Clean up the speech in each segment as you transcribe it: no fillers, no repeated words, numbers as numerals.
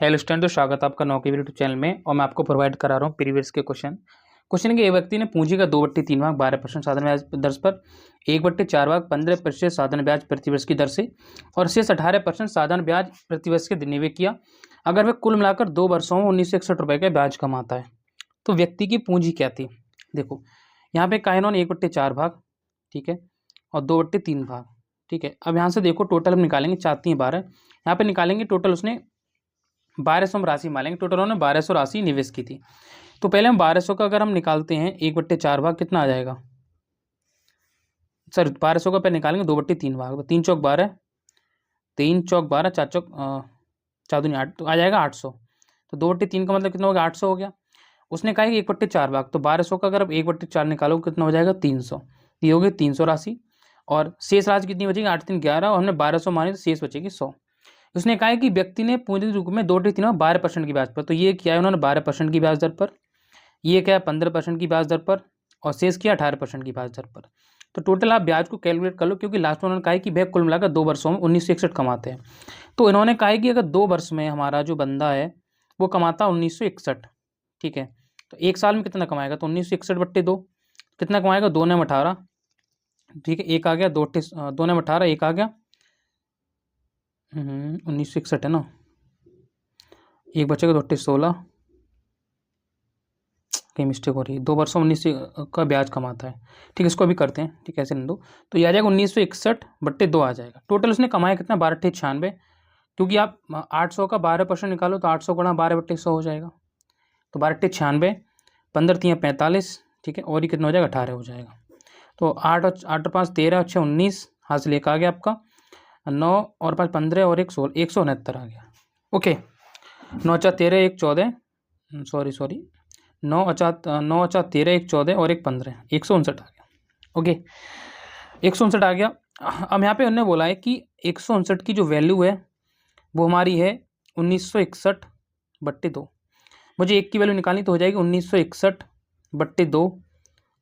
Hello student, तो स्वागत है आपका नौकरी यूट्यूब चैनल में। और मैं आपको प्रोवाइड करा रहा हूँ प्रीवियस के क्वेश्चन के। एक व्यक्ति ने पूंजी का 2/3 भाग 12% साधारण ब्याज दर पर 1/4 भाग 15% साधारण ब्याज प्रतिवर्ष की दर से और शेष 18% साधारण ब्याज प्रतिवर्ष के निवेश किया। अगर वह कुल मिलाकर 2 वर्षों में 1961 रुपये का ब्याज कमाता है तो व्यक्ति की पूंजी क्या थी। देखो यहाँ पे कहा इन्होंने 1/4 भाग, ठीक है, और 2/3 भाग, ठीक है। अब यहाँ से देखो टोटल हम निकालेंगे, चाहती हैं 12, यहाँ पे निकालेंगे टोटल। उसने 1200 में राशि मालेंगे, टोटल उन्होंने 1200 राशि निवेश की थी। तो पहले हम 1200 का अगर हम निकालते हैं 1/4 भाग, कितना आ जाएगा सर? 1200 का पहले निकालेंगे 2/3 भाग, तो 3 चौक 12, 3 चौक 12, 4 चौक 4 दूनी 8, तो आ जाएगा 800। तो 2/3 का मतलब कितना हो गया? 800 हो गया। उसने कहा कि 1/4 भाग, तो 1200 का अगर आप 1/4 निकालो कितना हो जाएगा? 300। ये हो गई 300 राशि। और शेष राशि कितनी बचेगी? 8 3 11, और हमने 1200 मानी तो शेष बचेगी 100। उसने कहा है कि व्यक्ति ने पूंजी रूप में 2/3 में 12% की ब्याज पर, तो ये किया है उन्होंने 12% की ब्याज दर पर, ये क्या है 15% की ब्याज दर पर, और शेष किया 18% की ब्याज दर पर। तो टोटल आप ब्याज को कैलकुलेट कर लो, क्योंकि लास्ट में उन्होंने कहा है कि भैया कुल मिलाकर 2 वर्षों में 1961 कमाते हैं। तो इन्होंने कहा है कि अगर 2 वर्ष में हमारा जो बंदा है वो कमाता 1961, ठीक है, तो 1 साल में कितना कमाएगा? तो 1961/2 कितना कमाएगा? 2 ने 18, ठीक है, 1 आ गया, 2 ने 18, 1 आ गया, 1961 है ना, 1 बचेगा, 2 16, कहीं मिस्टेक हो रही है। 2 वर्षों में 19 का ब्याज कमाता है, ठीक है। इसको अभी करते हैं, ठीक है, ऐसे नहीं दो, तो ये आ जाएगा 1961/2 आ जाएगा। टोटल उसने कमाया कितना? 12/96, क्योंकि आप 800 का 12% निकालो तो 800 गुणा 12/100 हो जाएगा, तो 12/96, 15 3 45, ठीक है, और ये कितना हो जाएगा? 18 हो जाएगा। तो 8 और 5 13, 6 19, हासिल 1 आ गया आपका, 9 और 5 15 और 1 16, 169 आ गया। ओके, 9 4 13 1 14, सॉरी 9 4 13 1 14 और 1 15, 159 आ गया। ओके, 159 आ गया। अब यहाँ पे उन्होंने बोला है कि 159 की जो वैल्यू है वो हमारी है 1961/2। मुझे एक की वैल्यू निकालनी तो हो जाएगी 1961/2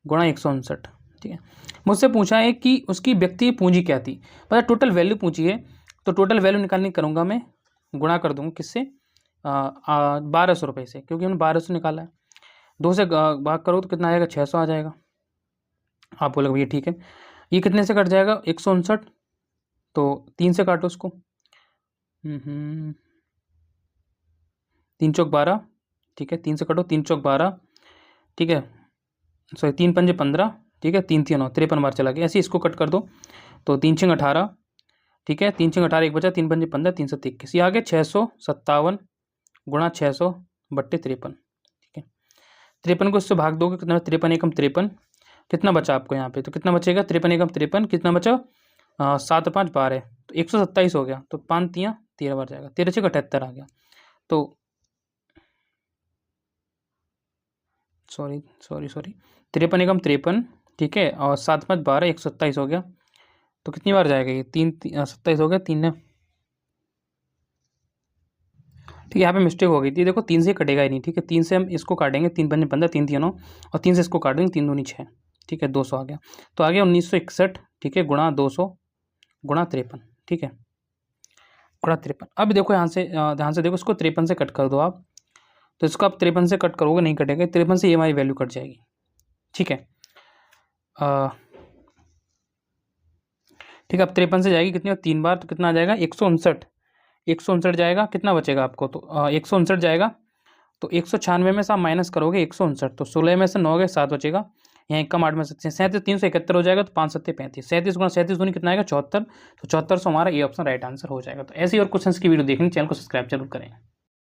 गुणा 159, ठीक है। मुझसे पूछा है कि उसकी व्यक्ति पूंजी क्या थी, मतलब टोटल वैल्यू पूछी है, तो टोटल वैल्यू निकालने करूँगा मैं, गुणा कर दूँगा किससे? 1200 रुपये से, क्योंकि हमने 1200 निकाला है। 2 से भाग करो तो कितना आएगा? 600 आ जाएगा। आप बोलोगे भैया ठीक है, ये कितने से कट जाएगा? 159, तो 3 से काटो उसको, 3 चौक 12, ठीक है, 3 से कटो, 3 चौक 12, ठीक है, सॉरी 3 पंजे 15, ठीक है, 3 3 9, 53 बार चला गया। ऐसे इसको कट कर दो, तो 3 6 18, ठीक है, 3 6 18, 1 बचा, 3 पंजे 15, 3 7 21, ये आ गया 657 गुणा 600/53, ठीक है। 53 को इससे भाग दोगे कितना? 53 एकम 53, कितना बचा आपको यहाँ पे? तो कितना बचेगा? 53 एकम 53, कितना बचा? 7 5 12, तो 127 हो गया, तो 5 3 13 बार जाएगा, 13 6 78 आ गया। तो सॉरी 53 एकम 53, ठीक है, और 7 5 12, 127 हो गया। तो कितनी बार जाएगा ये? 3 27 हो गया, 3 ने, ठीक है, यहाँ पे मिस्टेक हो गई थी। देखो 3 से कटेगा ही नहीं, ठीक है, 3 से हम इसको काटेंगे, 3 पंजे 15, 3 3 9, और 3 से इसको काटेंगे, 3 दूनी 6, ठीक है, 200 आ गया। तो आ गया 1961, ठीक है, गुणा 200 गुणा 53, ठीक है, गुणा 53। अब देखो यहाँ से ध्यान से देखो, इसको 53 से कट कर दो आप, तो इसको आप 53 से कट करोगे, नहीं कटेगा, 53 से ये हमारी वैल्यू कट जाएगी, ठीक है। ठीक है, अब 53 से जाएगी कितनी? 3 बार, तो कितना आ जाएगा? 159, 159 जाएगा, कितना बचेगा आपको? तो 159 जाएगा, तो 196 में से आप माइनस करोगे 159, तो 16 में से 9 गए, 7 बचेगा, यहाँ कम 8 में 37, 371 हो जाएगा, तो 5 7 35, 37 गुणा 37 दूनी कितना आएगा? 74, तो 74 से हमारा ये ऑप्शन राइट आंसर हो जाएगा। तो ऐसे ही और क्वेश्चंस की वीडियो देखनी, चैनल को सब्सक्राइब जरूर करें।